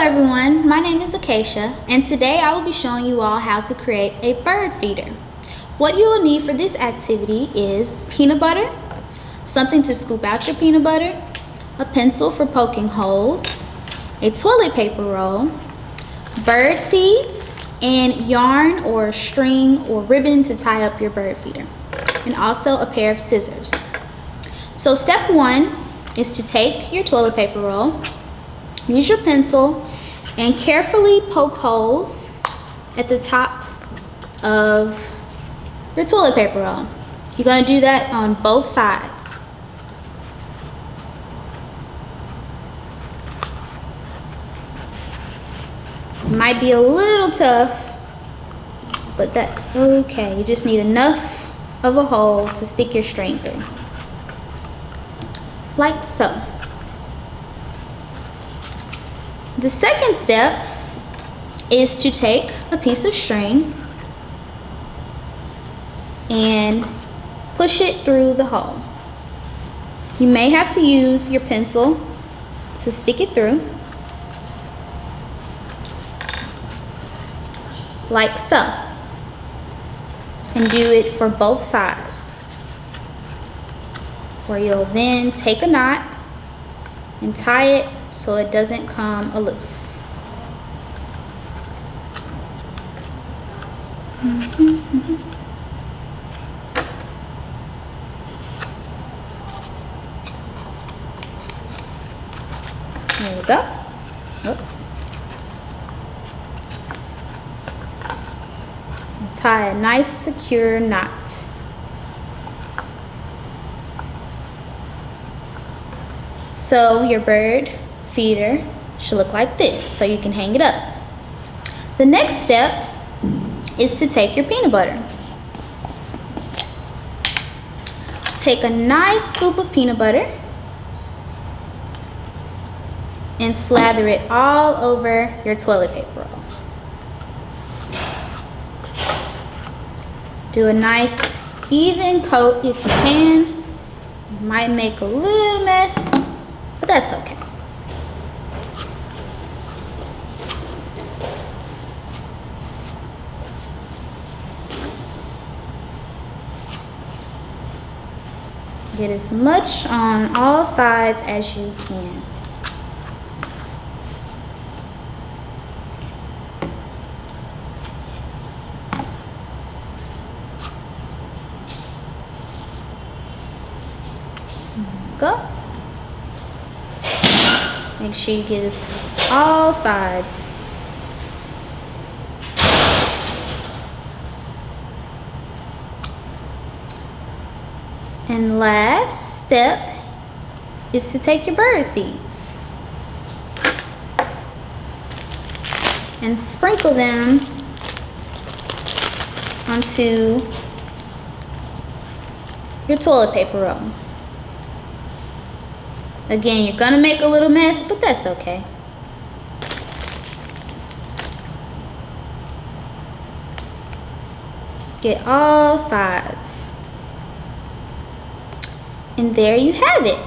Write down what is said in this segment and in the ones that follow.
everyone, my name is Acacia, and today I will be showing you all how to create a bird feeder. What you will need for this activity is peanut butter, something to scoop out your peanut butter, a pencil for poking holes, a toilet paper roll, bird seeds, and yarn or string or ribbon to tie up your bird feeder, and also a pair of scissors. So step one is to take your toilet paper roll, use your pencil, and carefully poke holes at the top of your toilet paper roll. You're going to do that on both sides. It might be a little tough, but that's okay. You just need enough of a hole to stick your string through, like so. The second step is to take a piece of string and push it through the hole. You may have to use your pencil to stick it through, like so, and do it for both sides, where you'll then take a knot and tie it so it doesn't come loose. There we go. Tie a nice secure knot. So your bird feeder should look like this, so you can hang it up. The next step is to take your peanut butter. Take a nice scoop of peanut butter and slather it all over your toilet paper roll. Do a nice even coat if you can. You might make a little mess, but that's okay. Get as much on all sides as you can. Go. Make sure you get all sides. And last step is to take your bird seeds and sprinkle them onto your toilet paper roll. Again, you're gonna make a little mess, but that's okay. Get all sides. And there you have it,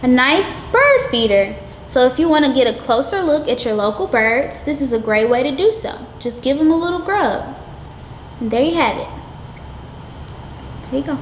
a nice bird feeder. So if you want to get a closer look at your local birds, this is a great way to do so. Just give them a little grub. And there you have it. There you go.